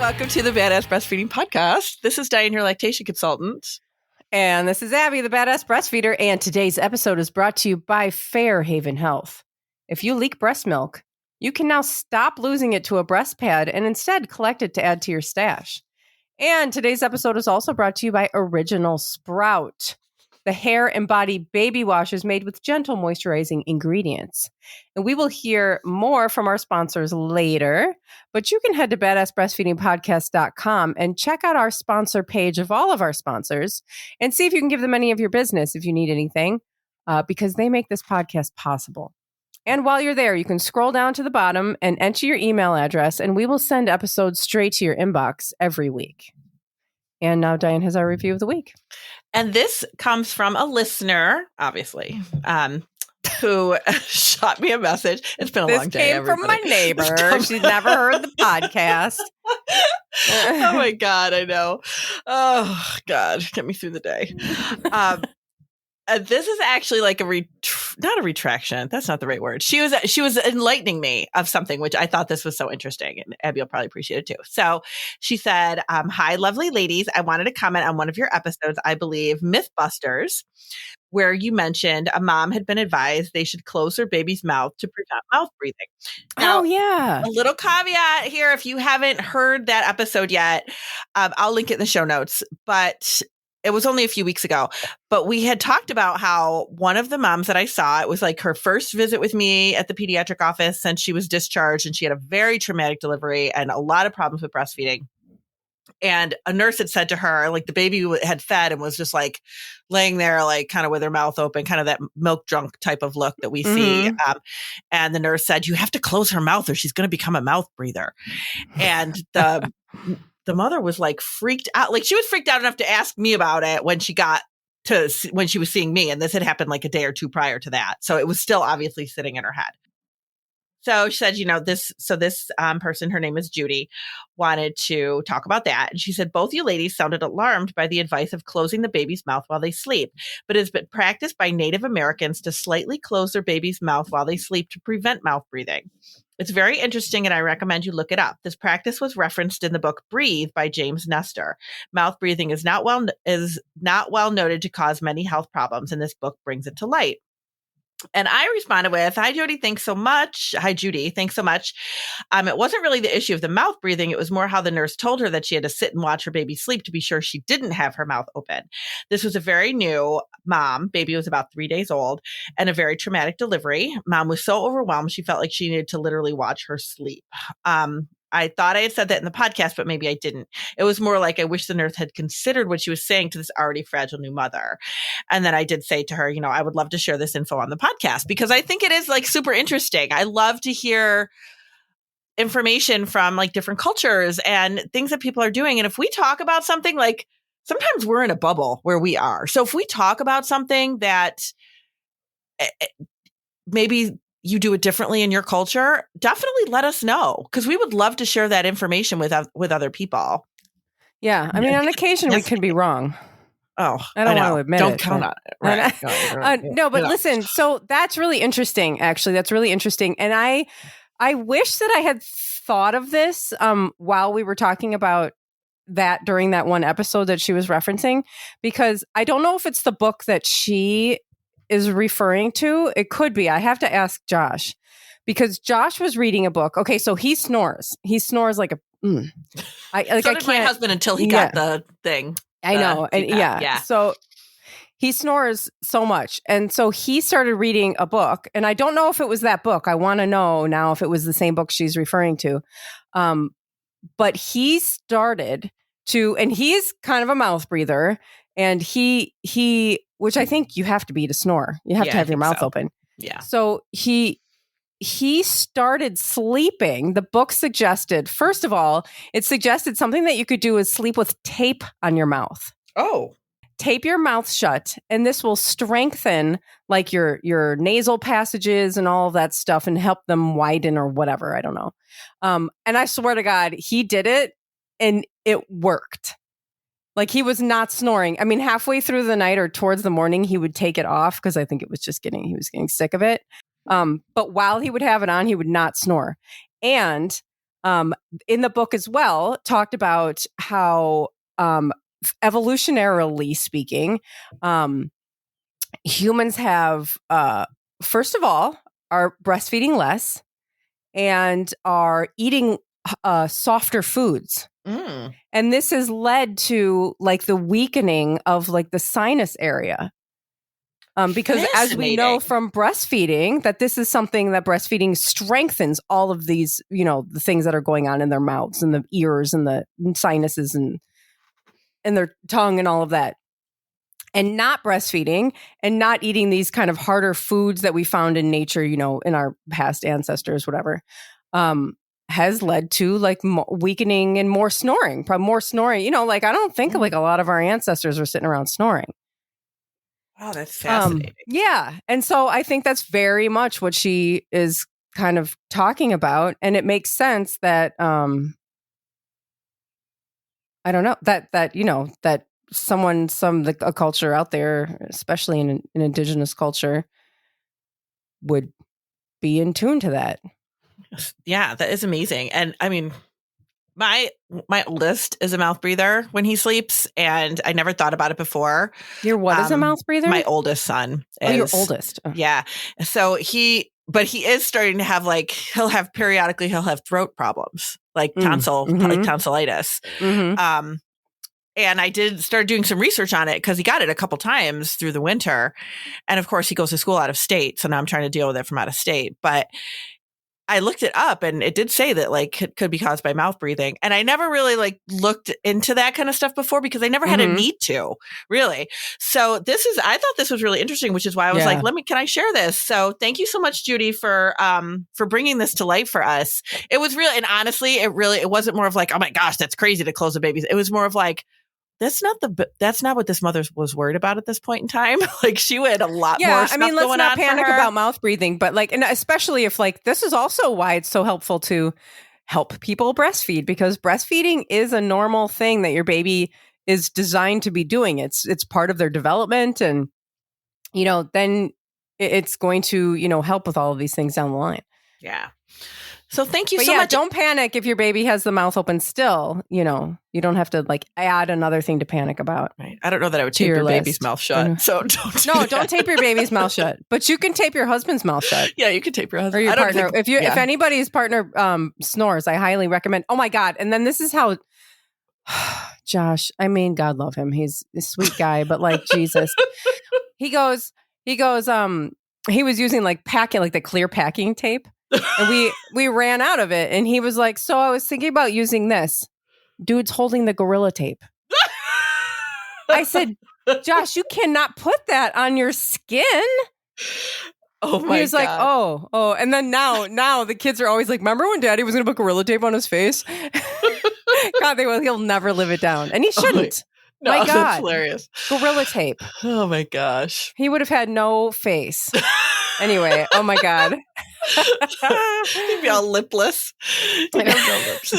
Welcome to the Badass Breastfeeding Podcast. This is Dianne, your lactation consultant. And this is Abby, the Badass Breastfeeder. And today's episode is brought to you by Fairhaven Health. If you leak breast milk, you can now stop losing it to a breast pad and instead collect it to add to your stash. And today's episode is also brought to you by Original Sprout, the hair and body baby wash is made with gentle moisturizing ingredients. And we will hear more from our sponsors later, but you can head to badassbreastfeedingpodcast.com and check out our sponsor page of all of our sponsors and see if you can give them any of your business if you need anything, because they make this podcast possible. And while you're there, you can scroll down to the bottom and enter your email address, and we will send episodes straight to your inbox every week. And now Dianne has our review of the week. And this comes from a listener, obviously, who shot me a message. It's been a long day. This came from my neighbor. She's never heard the podcast. Oh, my God. I know. Oh, God. Get me through the day. This is actually like not a retraction. That's not the right word. She was enlightening me of something, which I thought this was so interesting. And Abby will probably appreciate it too. So she said, hi, lovely ladies. I wanted to comment on one of your episodes, I believe, Mythbusters, where you mentioned a mom had been advised they should close her baby's mouth to prevent mouth breathing. Now, oh, yeah. A little caveat here. If you haven't heard that episode yet, I'll link it in the show notes. But it was only a few weeks ago, but we had talked about how one of the moms that I saw, it was like her first visit with me at the pediatric office since she was discharged, and she had a very traumatic delivery and a lot of problems with breastfeeding. And a nurse had said to her, like, the baby had fed and was just like laying there, like kind of with her mouth open, kind of that milk drunk type of look that we see. And the nurse said, you have to close her mouth or she's going to become a mouth breather. And the mother was like freaked out. Like, she was freaked out enough to ask me about it when she was seeing me. And this had happened like a day or two prior to that. So it was still obviously sitting in her head. So she said, this person, her name is Judy, wanted to talk about that. And she said, both you ladies sounded alarmed by the advice of closing the baby's mouth while they sleep, but it has been practiced by Native Americans to slightly close their baby's mouth while they sleep to prevent mouth breathing. It's very interesting, and I recommend you look it up. This practice was referenced in the book Breathe by James Nestor. Mouth breathing is not well noted to cause many health problems, and this book brings it to light. And I responded with, hi, Judy, thanks so much. Hi, Judy, thanks so much. It wasn't really the issue of the mouth breathing. It was more how the nurse told her that she had to sit and watch her baby sleep to be sure she didn't have her mouth open. This was a very new mom. Baby was about 3 days old and a very traumatic delivery. Mom was so overwhelmed. She felt like she needed to literally watch her sleep. I thought I had said that in the podcast, but maybe I didn't. It was more like, I wish the nurse had considered what she was saying to this already fragile new mother. And then I did say to her, I would love to share this info on the podcast because I think it is like super interesting. I love to hear information from like different cultures and things that people are doing. And if we talk about something, like, sometimes we're in a bubble where we are. So if we talk about something that maybe you do it differently in your culture, definitely let us know, because we would love to share that information with other people. Yeah. I mean, on occasion, we could be wrong. Oh, I don't want to admit Don't it. count on it. Right. No, but listen, so that's really interesting, actually. That's really interesting. And I wish that I had thought of this while we were talking about that during that one episode that she was referencing, because I don't know if it's the book that she is referring to. It could be. I have to ask Josh, because Josh was reading a book. Okay, so he snores. He snores like a. So did my husband until he got the thing. I know. And yeah. So he snores so much. And so he started reading a book. And I don't know if it was that book. I want to know now if it was the same book she's referring to. But he started to, and he's kind of a mouth breather. And he, which I think you have to be to snore. You have to have your mouth open. Yeah. So he started sleeping. The book suggested, first of all, it suggested something that you could do is sleep with tape on your mouth. Oh. Tape your mouth shut, and this will strengthen like your nasal passages and all of that stuff and help them widen or whatever. I don't know. And I swear to God, he did it and it worked. Like, he was not snoring. I mean, halfway through the night or towards the morning, he would take it off because I think it was just he was getting sick of it. But while he would have it on, he would not snore. And in the book as well, talked about how evolutionarily speaking, humans have, first of all, are breastfeeding less and are eating softer foods. And this has led to like the weakening of like the sinus area. Because as we know from breastfeeding, that this is something that breastfeeding strengthens all of these, the things that are going on in their mouths and the ears and the sinuses and their tongue and all of that. And not breastfeeding and not eating these kind of harder foods that we found in nature, in our past ancestors, whatever, has led to like weakening and more snoring, probably more snoring. Like I don't think like a lot of our ancestors were sitting around snoring. Oh, that's fascinating. Yeah. And so I think that's very much what she is kind of talking about. And it makes sense that, I don't know, that that a culture out there, especially in an indigenous culture, would be in tune to that. Yeah, that is amazing. And I mean, my oldest is a mouth breather when he sleeps, and I never thought about it before. Your what is a mouth breather? My oldest son. Your oldest. Oh. Yeah. So but he is starting to have he'll have throat problems, like tonsillitis. Mm-hmm. And I started doing some research on it because he got it a couple times through the winter. And of course he goes to school out of state. So now I'm trying to deal with it from out of state. But I looked it up and it did say that it could be caused by mouth breathing. And I never really looked into that kind of stuff before because I never had a need to, really. So I thought this was really interesting, which is why I was can I share this? So thank you so much, Judy, for bringing this to light for us. It was real. And honestly, it wasn't more of like, oh my gosh, that's crazy to close a baby. It was more of like, that's not what this mother was worried about at this point in time. She had a lot more stuff going on. Let's not panic about mouth breathing, but and especially if this is also why it's so helpful to help people breastfeed, because breastfeeding is a normal thing that your baby is designed to be doing. It's part of their development, and then it's going to help with all of these things down the line. Yeah. So thank you so much. Don't panic if your baby has the mouth open still. You don't have to add another thing to panic about. Right. I don't know that I would tape your baby's mouth shut. So don't tape your baby's mouth shut. But you can tape your husband's mouth shut. Yeah, you can tape your husband or your partner. If anybody's partner snores, I highly recommend. Oh my God! And then this is how. Josh, I mean, God love him. He's a sweet guy, but Jesus, he goes. He was using packing, the clear packing tape. And we ran out of it, and he was like, so I was thinking about using this. Dude's holding the Gorilla Tape. I said, Josh, you cannot put that on your skin. Oh my God. He was like, oh. And then now the kids are always like, remember when Daddy was going to put Gorilla Tape on his face? God, he'll never live it down. And he shouldn't. No, my God. That's hilarious. Gorilla Tape. Oh my gosh. He would have had no face. Anyway, oh my God. He'd be all lipless. No lips.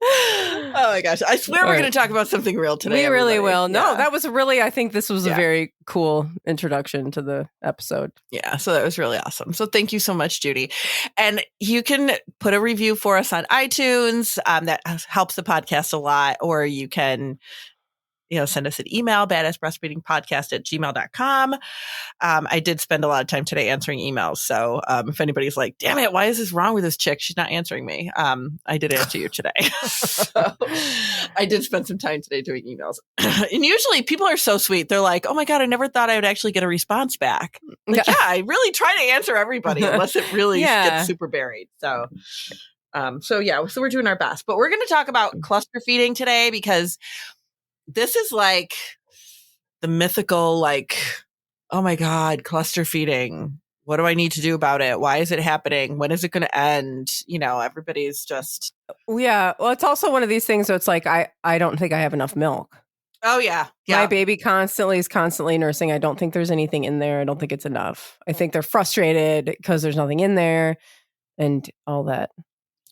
Oh my gosh. I swear we're going to talk about something real today. We really will. No, yeah. that was I think this was a very cool introduction to the episode. Yeah. So that was really awesome. So thank you so much, Judy. And you can put a review for us on iTunes. That helps the podcast a lot. Or you can send us an email, badassbreastfeedingpodcast@gmail.com. I did spend a lot of time today answering emails. So if anybody's like, damn it, why is this wrong with this chick? She's not answering me. I did answer you today. So I did spend some time today doing emails. And usually people are so sweet. They're like, oh my God, I never thought I would actually get a response back. I really try to answer everybody unless it really gets super buried. So we're doing our best. But we're going to talk about cluster feeding today because this is the mythical, oh my God, cluster feeding. What do I need to do about it? Why is it happening? When is it going to end? Everybody's just. Yeah. Well, it's also one of these things. So it's I don't think I have enough milk. Oh, yeah. My baby is constantly nursing. I don't think there's anything in there. I don't think it's enough. I think they're frustrated because there's nothing in there and all that.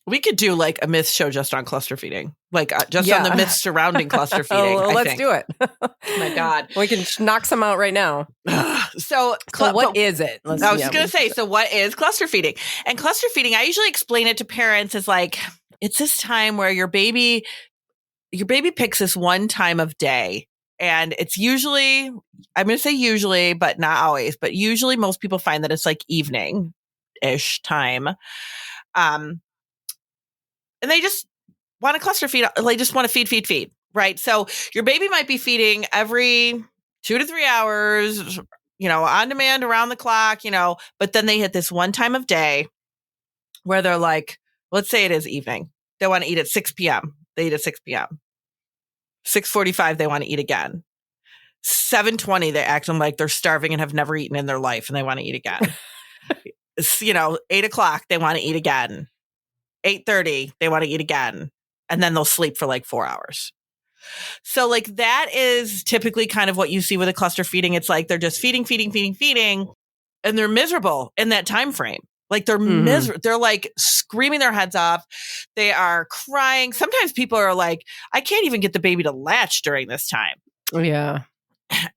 We could do like a myth show just on cluster feeding, like just on the myths surrounding cluster feeding. Well, let's do it. Oh my God. We can knock some out right now. So what is it? I was just going to say, so what is cluster feeding? And cluster feeding, I usually explain it to parents as like, it's this time where your baby picks this one time of day. And it's usually, I'm going to say usually, but not always, but usually most people find that it's like evening-ish time. And they just want to cluster feed. They just want to feed, right? So your baby might be feeding every 2 to 3 hours, on demand, around the clock, but then they hit this one time of day where they're like, let's say it is evening. They want to eat at 6 p.m. They eat at 6 p.m. 6:45, they want to eat again. 7:20, they act like they're starving and have never eaten in their life and they want to eat again. 8 o'clock, they want to eat again. 8:30, they want to eat again. And then they'll sleep for like 4 hours. So like that is typically kind of what you see with a cluster feeding. It's like they're just feeding. And they're miserable in that time frame. Like they're miserable. They're like screaming their heads off. They are crying. Sometimes people are like, I can't even get the baby to latch during this time. Yeah.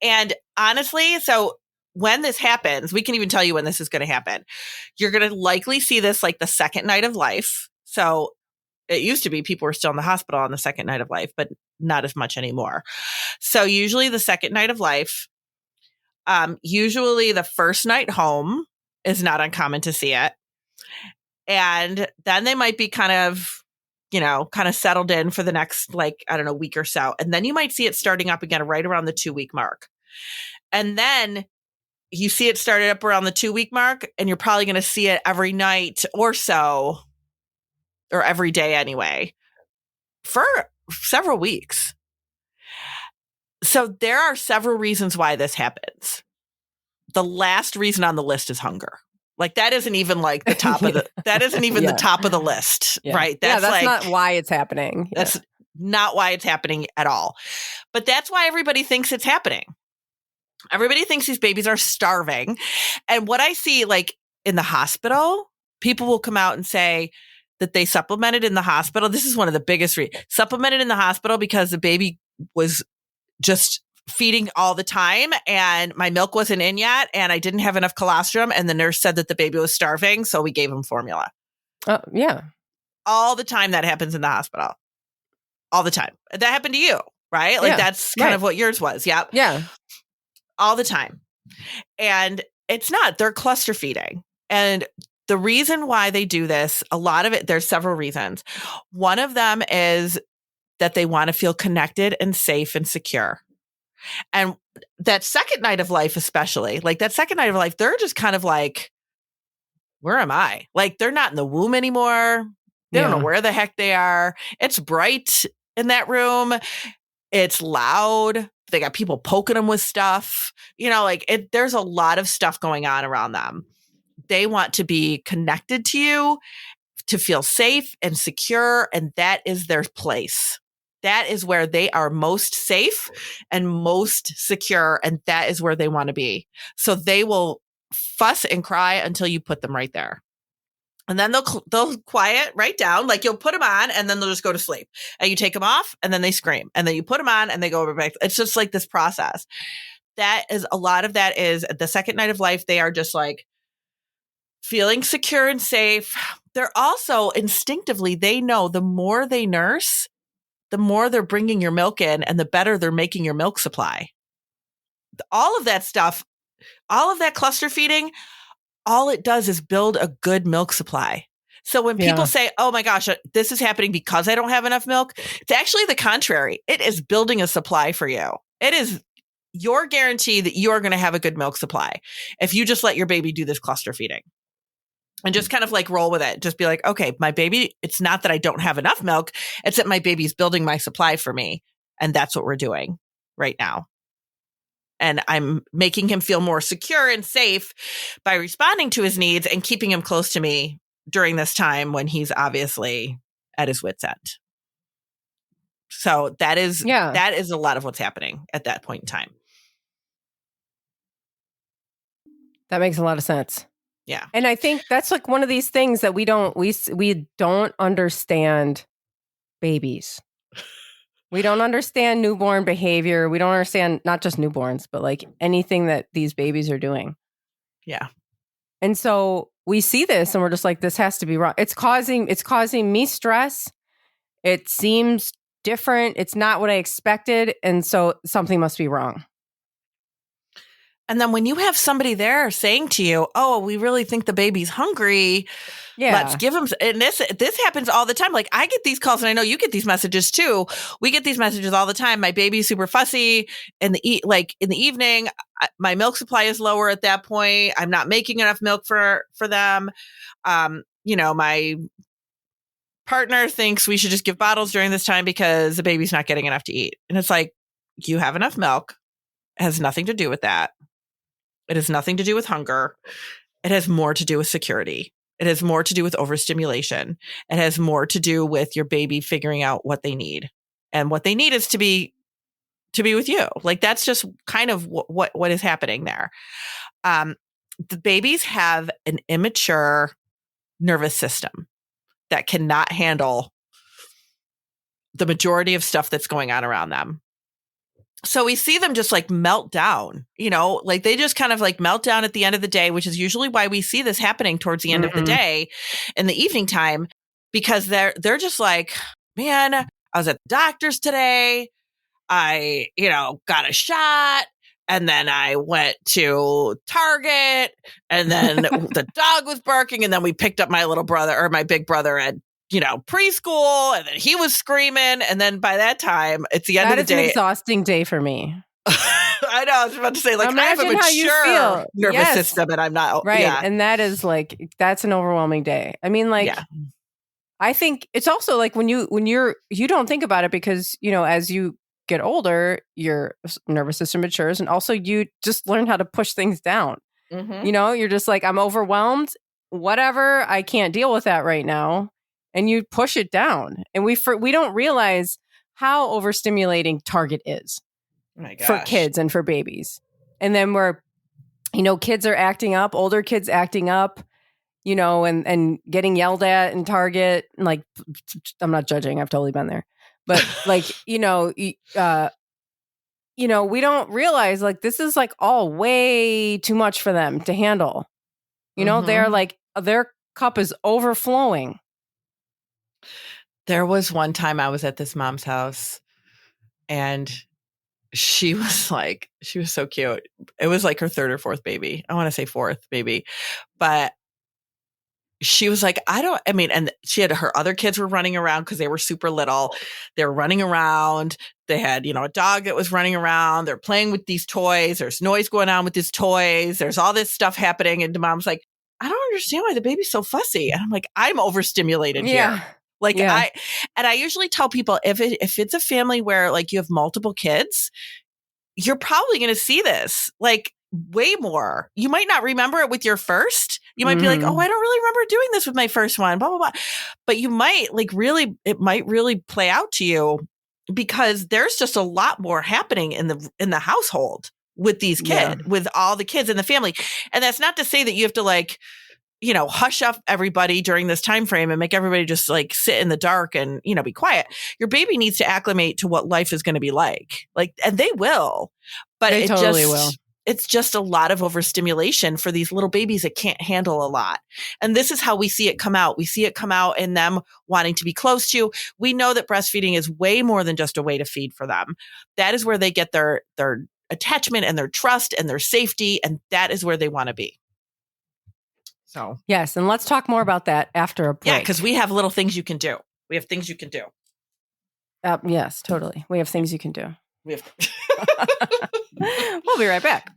And honestly, so when this happens, we can even tell you when this is going to happen. You're going to likely see this like the second night of life. So it used to be people were still in the hospital on the second night of life, but not as much anymore. So usually the second night of life, usually the first night home is not uncommon to see it. And then they might be kind of settled in for the next, week or so. And then you might see it starting up again right around the 2-week mark. And then you see it started up around the 2-week mark, and you're probably going to see it every night or so, or every day anyway, for several weeks. So there are several reasons why this happens. The last reason on the list is hunger. Like that isn't even like the top of the the top of the list, right? That's not why it's happening. That's not why it's happening at all. But that's why everybody thinks it's happening. Everybody thinks these babies are starving. And what I see like in the hospital, people will come out and say that they supplemented in the hospital. This is one of the biggest supplemented in the hospital because the baby was just feeding all the time and my milk wasn't in yet and I didn't have enough colostrum and the nurse said that the baby was starving, so we gave him formula. Yeah. All the time that happens in the hospital. All the time. That happened to you, right? Like that's kind of what yours was. Yep. Yeah. All the time. And it's not. They're cluster feeding. And the reason why they do this, a lot of it, there's several reasons. One of them is that they want to feel connected and safe and secure. And that second night of life, especially, like that second night of life, they're just kind of like, where am I? Like they're not in the womb anymore. They don't know where the heck they are. It's bright in that room. It's loud. They got people poking them with stuff. There's a lot of stuff going on around them. They want to be connected to you, to feel safe and secure. And that is their place. That is where they are most safe and most secure. And that is where they want to be. So they will fuss and cry until you put them right there. And then they'll quiet right down. Like you'll put them on and then they'll just go to sleep. And you take them off and then they scream. And then you put them on and they go over back. It's just like this process. That is a lot of that is the second night of life. They are just like feeling secure and safe. They're also instinctively, they know the more they nurse, the more they're bringing your milk in and the better they're making your milk supply. All of that stuff, all of that cluster feeding, all it does is build a good milk supply. So when people say, oh my gosh, this is happening because I don't have enough milk, it's actually the contrary. It is building a supply for you. It is your guarantee that you are going to have a good milk supply if you just let your baby do this cluster feeding. And just kind of like roll with it. Just be like, okay, my baby, it's not that I don't have enough milk. It's that my baby's building my supply for me. And that's what we're doing right now. And I'm making him feel more secure and safe by responding to his needs and keeping him close to me during this time when he's obviously at his wit's end. So that is a lot of what's happening at that point in time. That makes a lot of sense. Yeah. And I think that's like one of these things that we don't understand babies. We don't understand newborn behavior. We don't understand not just newborns, but like anything that these babies are doing. Yeah. And so we see this and we're just like, this has to be wrong. It's causing me stress. It seems different. It's not what I expected. And so something must be wrong. And then when you have somebody there saying to you, oh, we really think the baby's hungry. Yeah. Let's give them. And this happens all the time. Like I get these calls and I know you get these messages too. We get these messages all the time. My baby's super fussy in the evening. My milk supply is lower at that point. I'm not making enough milk for them. My partner thinks we should just give bottles during this time because the baby's not getting enough to eat. And it's like, you have enough milk. It has nothing to do with that. It has nothing to do with hunger. It has more to do with security. It has more to do with overstimulation. It has more to do with your baby figuring out what they need. And what they need is to be with you. Like that's just kind of what is happening there. The babies have an immature nervous system that cannot handle the majority of stuff that's going on around them. So we see them just like melt down, like they just kind of like melt down at the end of the day, which is usually why we see this happening towards the end of the day in the evening time, because they're just like, man, I was at the doctor's today. I, got a shot. And then I went to Target and then the dog was barking. And then we picked up my little brother or my big brother at preschool, and then he was screaming. And then by that time, it's the end of the day. That is an exhausting day for me. I know. I was about to say, like, imagine I have a mature nervous system and I'm not. Right. Yeah. And that is like, that's an overwhelming day. I mean, like, I think it's also like when you don't think about it because, as you get older, your nervous system matures and also you just learn how to push things down. Mm-hmm. You're just like, I'm overwhelmed, whatever. I can't deal with that right now. And you push it down. And we don't realize how overstimulating Target is for kids and for babies. And then kids are acting up, older kids acting up, and getting yelled at in Target. And like, I'm not judging. I've totally been there. But like, we don't realize like this is like all way too much for them to handle. They're like, their cup is overflowing. There was one time I was at this mom's house and she was so cute. It was like her third or fourth baby. I want to say fourth baby, but she was like, and she had her other kids were running around because they were super little. They were running around. They had, a dog that was running around. They're playing with these toys. There's noise going on with these toys. There's all this stuff happening. And the mom's like, I don't understand why the baby's so fussy. And I'm like, I'm overstimulated here. Like I usually tell people if it's a family where like you have multiple kids, you're probably going to see this like way more. You might not remember it with your first. You might be like, oh, I don't really remember doing this with my first one, blah, blah, blah. But you might it might really play out to you because there's just a lot more happening in the household with these kids, with all the kids in the family. And that's not to say that you have to like, hush up everybody during this time frame and make everybody just like sit in the dark and, be quiet. Your baby needs to acclimate to what life is going to be like, and they will, but they totally will. It's just a lot of overstimulation for these little babies that can't handle a lot. And this is how we see it come out. We see it come out in them wanting to be close to. We know that breastfeeding is way more than just a way to feed for them. That is where they get their attachment and their trust and their safety. And that is where they want to be. So, yes. And let's talk more about that after a break. Yeah, because we have little things you can do. We have things you can do. Yes, totally. We have things you can do. We'll be right back.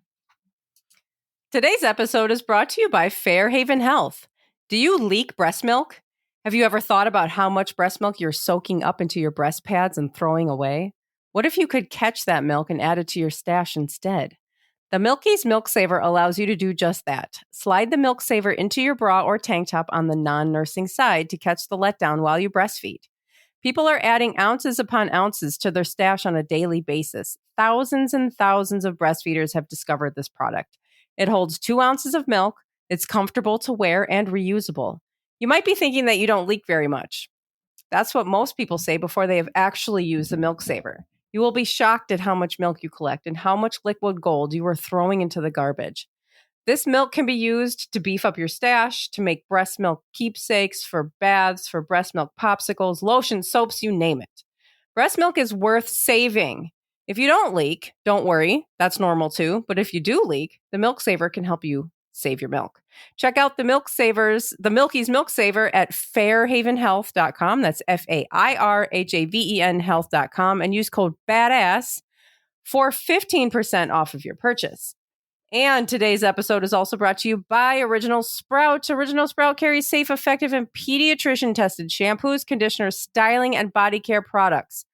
Today's episode is brought to you by Fairhaven Health. Do you leak breast milk? Have you ever thought about how much breast milk you're soaking up into your breast pads and throwing away? What if you could catch that milk and add it to your stash instead? The Milky's Milk Saver allows you to do just that. Slide the Milk Saver into your bra or tank top on the non-nursing side to catch the letdown while you breastfeed. People are adding ounces upon ounces to their stash on a daily basis. Thousands and thousands of breastfeeders have discovered this product. It holds 2 ounces of milk, It's comfortable to wear and reusable. You might be thinking that you don't leak very much. That's what most people say before they have actually used the Milk Saver. You will be shocked at how much milk you collect and how much liquid gold you are throwing into the garbage. This milk can be used to beef up your stash, to make breast milk keepsakes, for baths, for breast milk popsicles, lotions, soaps, you name it. Breast milk is worth saving. If you don't leak, don't worry, that's normal too. But if you do leak, the Milk Saver can help you save your milk. Check out the Milky's Milk Saver at fairhavenhealth.com. That's FAIRHAVEN health.com, and use code BADASS for 15% off of your purchase. And today's episode is also brought to you by Original Sprout. Original Sprout carries safe, effective, and pediatrician-tested shampoos, conditioners, styling, and body care products.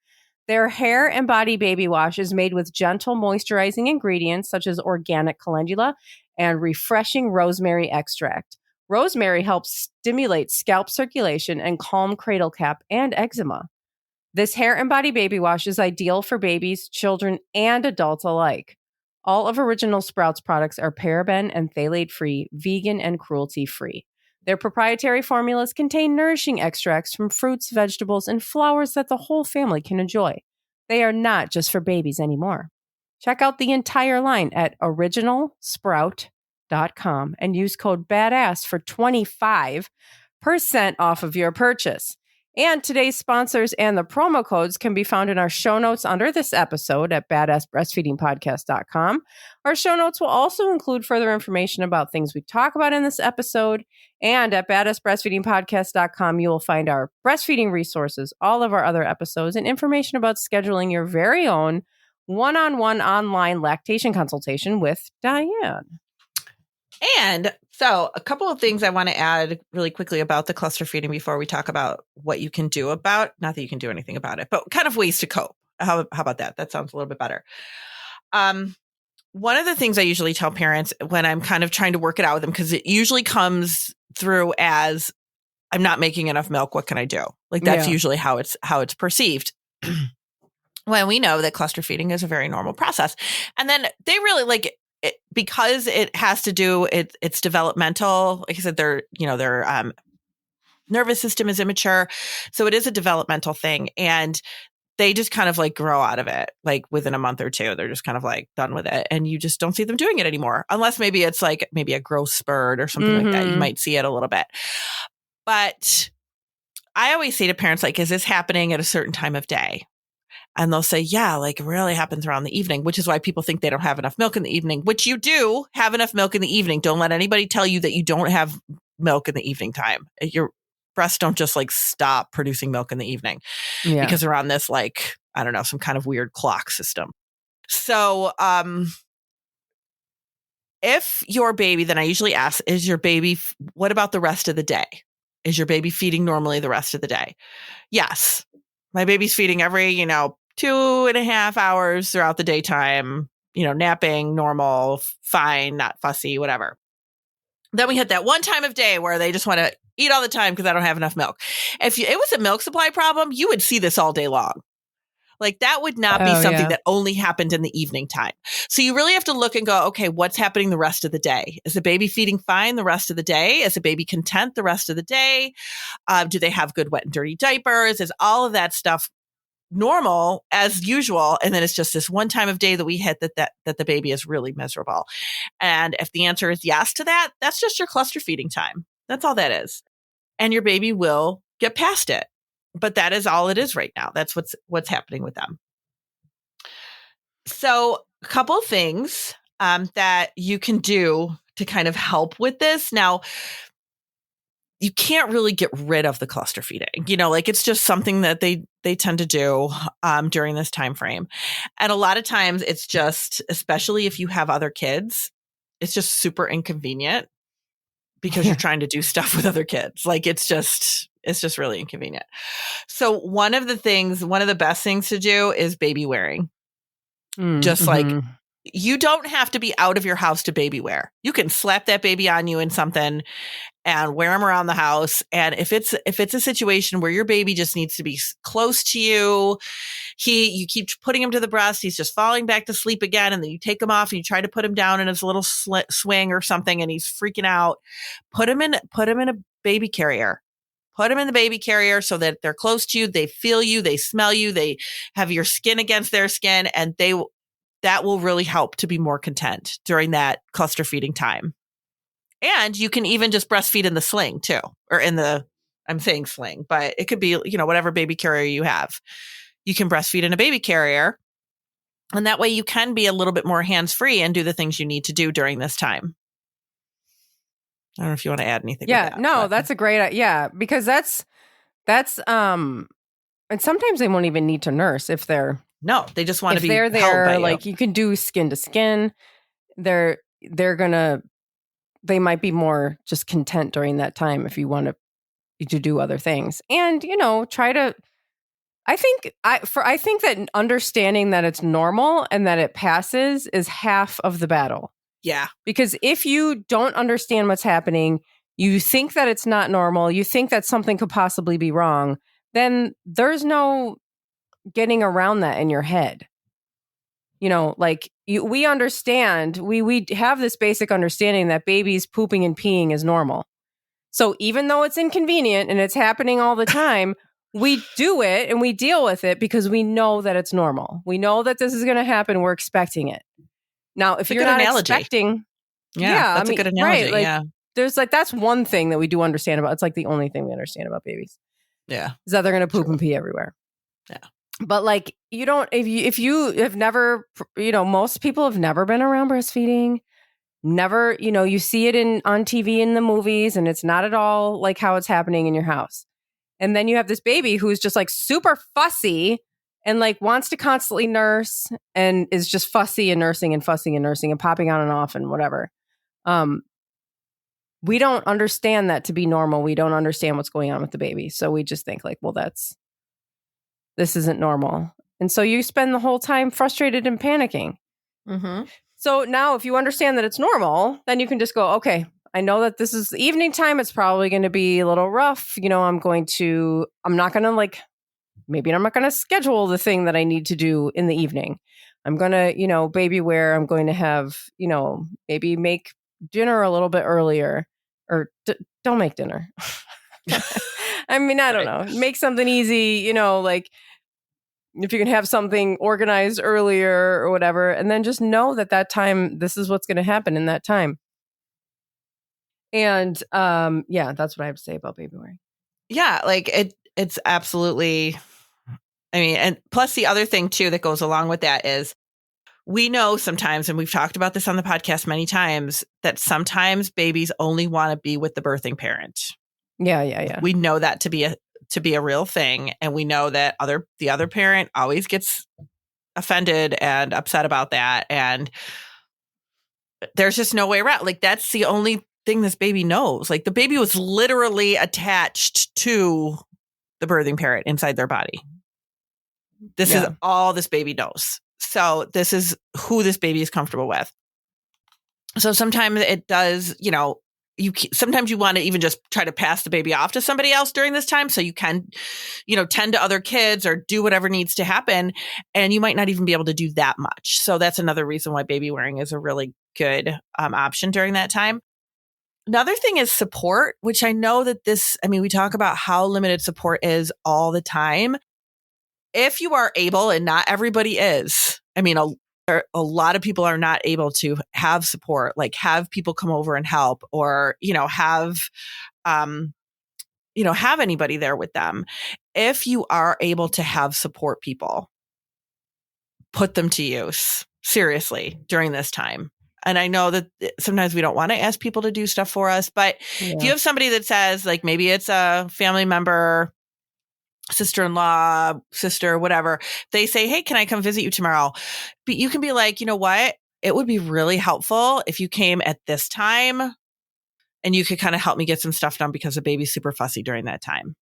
Their hair and body baby wash is made with gentle moisturizing ingredients such as organic calendula and refreshing rosemary extract. Rosemary helps stimulate scalp circulation and calm cradle cap and eczema. This hair and body baby wash is ideal for babies, children, and adults alike. All of Original Sprouts products are paraben and phthalate-free, vegan, and cruelty-free. Their proprietary formulas contain nourishing extracts from fruits, vegetables, and flowers that the whole family can enjoy. They are not just for babies anymore. Check out the entire line at originalsprout.com and use code BADASS for 25% off of your purchase. And today's sponsors and the promo codes can be found in our show notes under this episode at badassbreastfeedingpodcast.com. Our show notes will also include further information about things we talk about in this episode. And at badassbreastfeedingpodcast.com, you will find our breastfeeding resources, all of our other episodes, and information about scheduling your very own one-on-one online lactation consultation with Dianne. And so a couple of things I want to add really quickly about the cluster feeding before we talk about what you can do about, not that you can do anything about it, but kind of ways to cope. How about that? That sounds a little bit better. One of the things I usually tell parents when I'm kind of trying to work it out with them, because it usually comes through as I'm not making enough milk. What can I do? Like that's usually how it's perceived. When we know that cluster feeding is a very normal process. And then they really like it, because it has to do it's developmental. Like I said, their nervous system is immature. So it is a developmental thing. And they just kind of like grow out of it, like within a month or two, they're just kind of like done with it. And you just don't see them doing it anymore, unless maybe it's like maybe a growth spurt or something like that. You might see it a little bit. But I always say to parents, like, is this happening at a certain time of day? And they'll say, yeah, like it really happens around the evening, which is why people think they don't have enough milk in the evening, which you do have enough milk in the evening. Don't let anybody tell you that you don't have milk in the evening time. Your breasts don't just like stop producing milk in the evening because they're on this, like, I don't know, some kind of weird clock system. So, if your baby, then I usually ask, is your baby, what about the rest of the day? Is your baby feeding normally the rest of the day? Yes. My baby's feeding every, 2.5 hours throughout the daytime, napping, normal, fine, not fussy, whatever. Then we hit that one time of day where they just want to eat all the time because I don't have enough milk. If it was a milk supply problem, you would see this all day long. Like that would not be something that only happened in the evening time. So you really have to look and go, okay, what's happening the rest of the day? Is the baby feeding fine the rest of the day? Is the baby content the rest of the day? Do they have good wet and dirty diapers? Is all of that stuff normal as usual? And then it's just this one time of day that we hit that the baby is really miserable. And if the answer is yes to that, that's just your cluster feeding time. That's all that is. And your baby will get past it. But that is all it is right now. That's what's happening with them. So a couple of things that you can do to kind of help with this. Now, you can't really get rid of the cluster feeding. It's just something that they tend to do during this time frame. And a lot of times it's just, especially if you have other kids, it's just super inconvenient because you're trying to do stuff with other kids. Like it's just really inconvenient. So one of the best things to do is baby wearing. Like you don't have to be out of your house to baby wear. You can slap that baby on you in something and wear him around the house. And if it's a situation where your baby just needs to be close to you, you keep putting him to the breast, he's just falling back to sleep again, and then you take him off and you try to put him down in his little swing or something, and he's freaking out, put him in a baby carrier. Put them in the baby carrier so that they're close to you. They feel you. They smell you. They have your skin against their skin, and that will really help to be more content during that cluster feeding time. And you can even just breastfeed in the sling too, or I'm saying sling, but it could be, whatever baby carrier you have. You can breastfeed in a baby carrier, and that way you can be a little bit more hands-free and do the things you need to do during this time. I don't know if you want to add anything. Yeah, that's a great, because that's, and sometimes they won't even need to nurse if they're. No, they just want to be they're there, held by like you can do skin to skin. They're they might be more just content during that time if you want to do other things. And, try to, I think that understanding that it's normal and that it passes is half of the battle. Yeah. Because if you don't understand what's happening, you think that it's not normal, you think that something could possibly be wrong, then there's no getting around that in your head. We understand, we have this basic understanding that babies pooping and peeing is normal. So even though it's inconvenient and it's happening all the time, we do it and we deal with it because we know that it's normal. We know that this is going to happen. We're expecting it. Now, if you're not expecting, that's a good analogy. Right, there's that's one thing that we do understand about. It's the only thing we understand about babies. Yeah, is that they're going to poop and pee everywhere. Yeah, but you don't. If you have never, most people have never been around breastfeeding. Never, you see it on TV in the movies, and it's not at all like how it's happening in your house. And then you have this baby who's just super fussy. And wants to constantly nurse and is just fussy and nursing and fussing and nursing and popping on and off and whatever. We don't understand that to be normal. We don't understand what's going on with the baby. So we just think this isn't normal. And so you spend the whole time frustrated and panicking. Mm-hmm. So now if you understand that it's normal, then you can just go, okay, I know that this is evening time. It's probably going to be a little rough. I'm not going to maybe I'm not going to schedule the thing that I need to do in the evening. I'm going to, baby wear. I'm going to have, maybe make dinner a little bit earlier or don't make dinner. I mean, I don't know. Make something easy, if you can have something organized earlier or whatever, and then just know that time, this is what's going to happen in that time. And that's what I have to say about baby wearing. Yeah, it's absolutely. I mean, and plus the other thing too that goes along with that is we know sometimes, and we've talked about this on the podcast many times, that sometimes babies only want to be with the birthing parent. Yeah. We know that to be a real thing, and we know that the other parent always gets offended and upset about that, and there's just no way around. That's the only thing this baby knows. The baby was literally attached to the birthing parent inside their body. This is all this baby knows. So this is who this baby is comfortable with. So sometimes it does, sometimes you want to even just try to pass the baby off to somebody else during this time. So you can, tend to other kids or do whatever needs to happen. And you might not even be able to do that much. So that's another reason why baby wearing is a really good option during that time. Another thing is support, which I know that we talk about how limited support is all the time. If you are able, and not everybody is, a lot of people are not able to have support, have people come over and help, or, have anybody there with them. If you are able to have support people, put them to use seriously during this time. And I know that sometimes we don't want to ask people to do stuff for us, but if you have somebody that says, maybe it's a family member, sister-in-law, sister, whatever, they say, hey, can I come visit you tomorrow? But you can be like, you know what? It would be really helpful if you came at this time and you could kind of help me get some stuff done because the baby's super fussy during that time.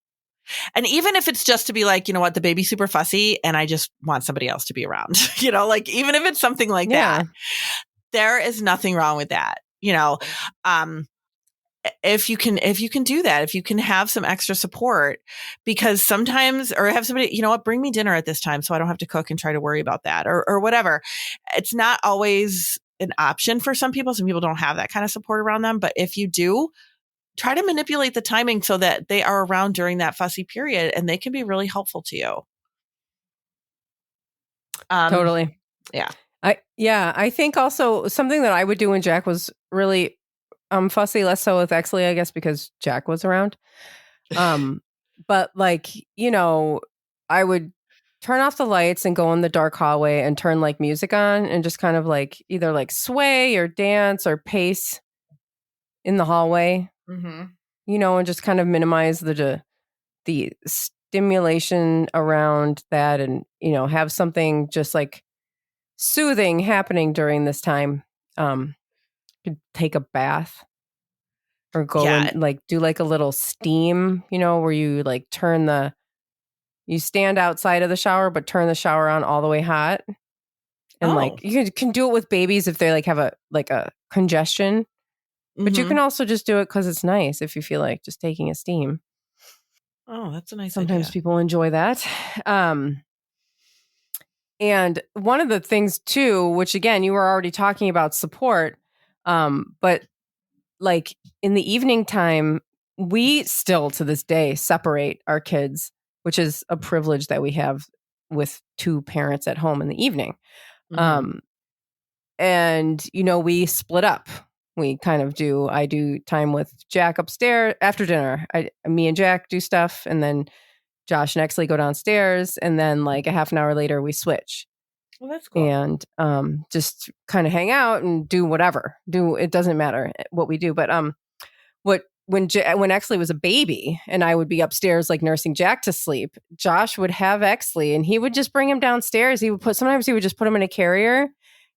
And even if it's just to be like, you know what, the baby's super fussy and I just want somebody else to be around, even if it's something like that, there is nothing wrong with that, if you can do that, if you can have some extra support, because sometimes, or have somebody, you know what, bring me dinner at this time so I don't have to cook and try to worry about that, or whatever. It's not always an option for some people. Some people don't have that kind of support around them. But if you do, try to manipulate the timing so that they are around during that fussy period, and they can be really helpful to you. Totally. Yeah. I think also something that I would do when Jack was really fussy, less so with Exley, I guess, because Jack was around. But like, you know, I would turn off the lights and go in the dark hallway and turn like music on and just kind of like either like sway or dance or pace in the hallway, you know, and just kind of minimize the stimulation around that, and, you know, have something just like soothing happening during this time. Could take a bath or go and like do like a little steam, you know, where you like you stand outside of the shower, but turn the shower on all the way hot. And like you can do it with babies if they like have a congestion, but you can also just do it because it's nice if you feel like just taking a steam. Oh, that's a nice Sometimes idea. people enjoy that. And one of the things too, which again, you were already talking about support, but like in the evening time, we still to this day separate our kids, which is a privilege that we have with two parents at home in the evening. And, you know, we split up. We kind of I do time with Jack upstairs after dinner. Me and Jack do stuff, and then Josh and Exley go downstairs, and then like a half an hour later we switch. Well, that's cool. And just kind of hang out and do whatever. It doesn't matter what we do. But when Exley was a baby and I would be upstairs like nursing Jack to sleep, Josh would have Exley and he would just bring him downstairs. Sometimes he would just put him in a carrier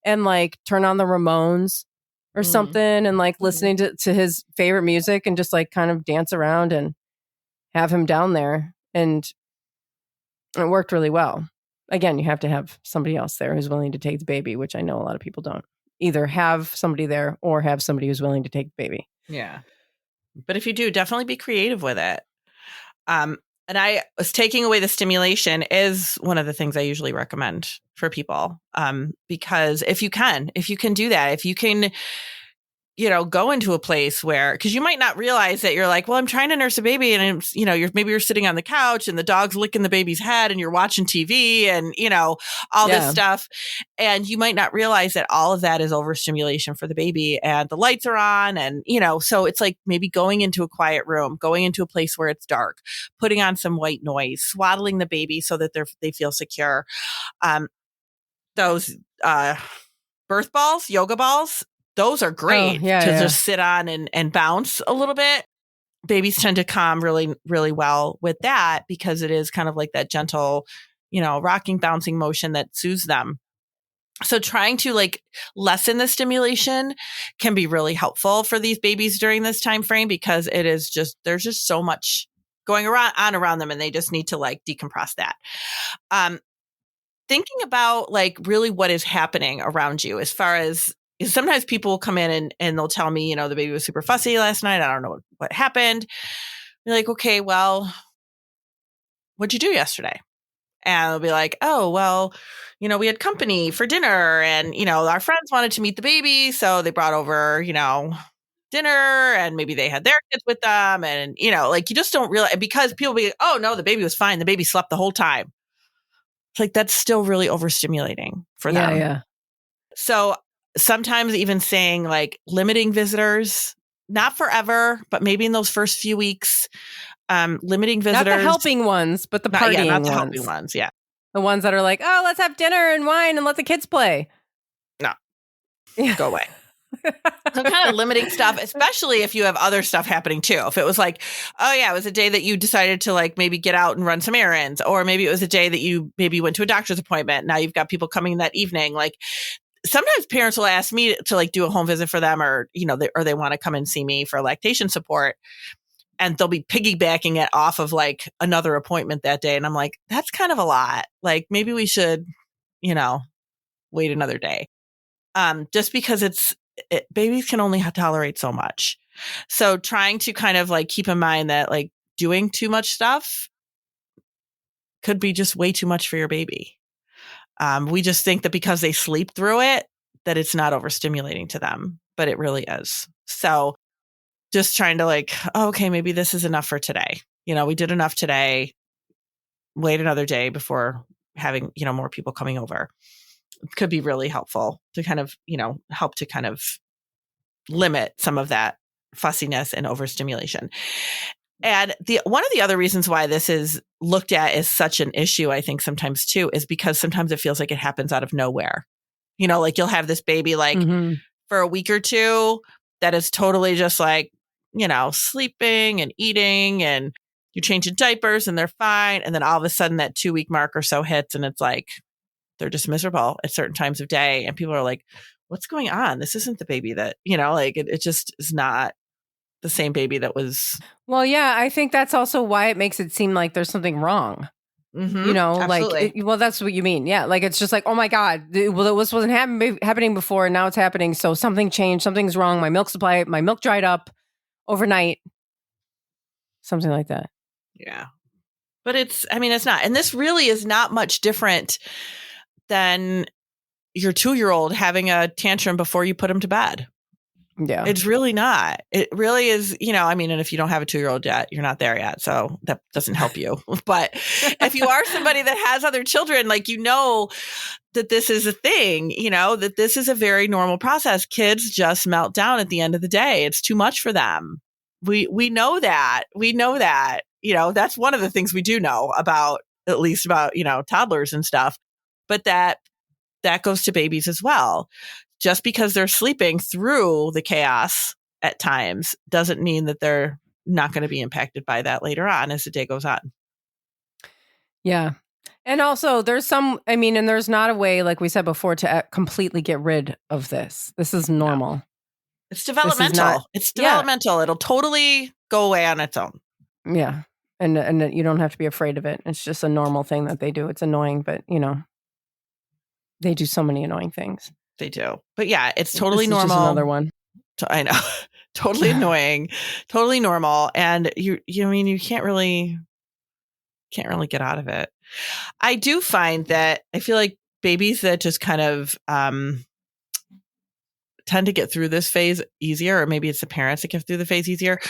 and like turn on the Ramones or something, and like listening to his favorite music and just like kind of dance around and have him down there. And it worked really well. Again, you have to have somebody else there who's willing to take the baby, which I know a lot of people don't. Either have somebody there or have somebody who's willing to take the baby. Yeah. But if you do, definitely be creative with it. And I was taking away the stimulation is one of the things I usually recommend for people. Because if you can do that, if you can, you know, go into a place where, because you might not realize that you're like, well, I'm trying to nurse a baby, and you know, you're sitting on the couch and the dog's licking the baby's head and you're watching TV and, you know, all this stuff. And you might not realize that all of that is overstimulation for the baby, and the lights are on, and, you know, so it's like maybe going into a quiet room, going into a place where it's dark, putting on some white noise, swaddling the baby so that they feel secure. Those birth balls, yoga balls, those are great to just sit on and bounce a little bit. Babies tend to calm really, really well with that, because it is kind of like that gentle, you know, rocking, bouncing motion that soothes them. So trying to like lessen the stimulation can be really helpful for these babies during this time frame, because it is just, there's just so much going around them, and they just need to like decompress that. Thinking about like really what is happening around you, as far as, sometimes people will come in and they'll tell me, you know, the baby was super fussy last night. I don't know what happened. You're like, okay, well, what'd you do yesterday? And I'll be like, oh, well, you know, we had company for dinner, and, you know, our friends wanted to meet the baby, so they brought over, you know, dinner, and maybe they had their kids with them. And, you know, like, you just don't realize, because people be like, oh no, the baby was fine. The baby slept the whole time. It's like, that's still really overstimulating for them. Yeah. So sometimes even saying like limiting visitors, not forever, but maybe in those first few weeks, limiting visitors. Not the helping ones, but the partying ones. Not the helping ones, yeah. The ones that are like, oh, let's have dinner and wine and let the kids play. No. Go away. So kind of limiting stuff, especially if you have other stuff happening too. If it was like, oh yeah, it was a day that you decided to like maybe get out and run some errands, or maybe it was a day that you maybe went to a doctor's appointment. Now you've got people coming that evening. Like, sometimes parents will ask me to like do a home visit for them, or, you know, they want to come and see me for lactation support, and they'll be piggybacking it off of like another appointment that day. And I'm like, that's kind of a lot. Like, maybe we should, you know, wait another day. Just because babies can only tolerate so much. So trying to kind of like keep in mind that like doing too much stuff could be just way too much for your baby. We just think that because they sleep through it, that it's not overstimulating to them, but it really is. So just trying to like, oh, okay, maybe this is enough for today. We did enough today. Wait another day before having, more people coming over. It could be really helpful to kind of, help to kind of limit some of that fussiness and overstimulation. And one of the other reasons why this is looked at as such an issue, I think sometimes too, is because sometimes it feels like it happens out of nowhere. Like you'll have this baby like for a week or two that is totally just like, sleeping and eating, and you change the diapers and they're fine. And then all of a sudden that 2-week mark or so hits and it's like, they're just miserable at certain times of day. And people are like, what's going on? This isn't the baby that, like it just is not the same baby that was. Well, yeah, I think that's also why it makes it seem like there's something wrong. Absolutely. Like, that's what you mean. Yeah. Like, it's just like, oh my God, well, this wasn't happening before and now it's happening. So something changed. Something's wrong. My milk dried up overnight. Something like that. Yeah. But it's not. And this really is not much different than your 2-year-old having a tantrum before you put him to bed. Yeah. It's really not. It really is, and if you don't have a 2-year-old yet, you're not there yet. So that doesn't help you. But if you are somebody that has other children, like, that this is a thing, that this is a very normal process. Kids just melt down at the end of the day. It's too much for them. We know that. That's one of the things we do know about, at least about, toddlers and stuff. But that goes to babies as well. Just because they're sleeping through the chaos at times doesn't mean that they're not going to be impacted by that later on as the day goes on. Yeah. And also there's there's not a way, like we said before, to completely get rid of this. This is normal. Yeah. It's developmental. It's developmental. Yeah. It'll totally go away on its own. Yeah. And you don't have to be afraid of it. It's just a normal thing that they do. It's annoying, but they do so many annoying things. They do. But yeah, it's totally normal. Just another one. I know. Totally annoying. Totally normal. And you can't really get out of it. I do find that I feel like babies that just kind of tend to get through this phase easier, or maybe it's the parents that get through the phase easier,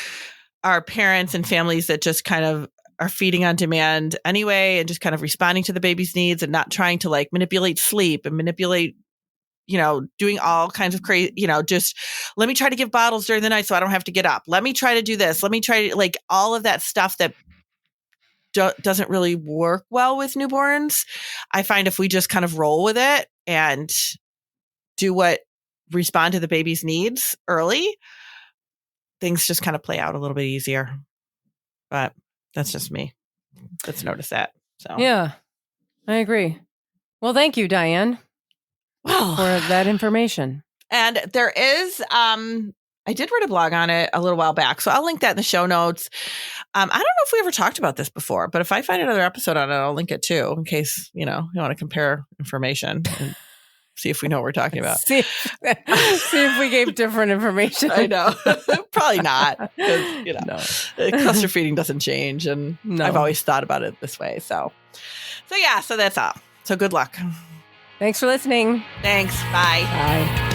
are parents and families that just kind of are feeding on demand anyway and just kind of responding to the baby's needs and not trying to like manipulate sleep and manipulate, doing all kinds of crazy, just let me try to give bottles during the night so I don't have to get up. Let me try to do this. Let me try to like all of that stuff that doesn't really work well with newborns. I find if we just kind of roll with it and respond to the baby's needs early, things just kind of play out a little bit easier. But that's just me. Let's notice that. So yeah, I agree. Well, thank you, Diane, for that information. And there is, I did write a blog on it a little while back, so I'll link that in the show notes. I don't know if we ever talked about this before, but if I find another episode on it, I'll link it too, in case, you want to compare information and see if we know what we're talking about. See if we gave different information. I know. Probably not. Because, cluster feeding doesn't change. And I've always thought about it this way. So yeah, so that's all. So good luck. Thanks for listening. Thanks. Bye. Bye.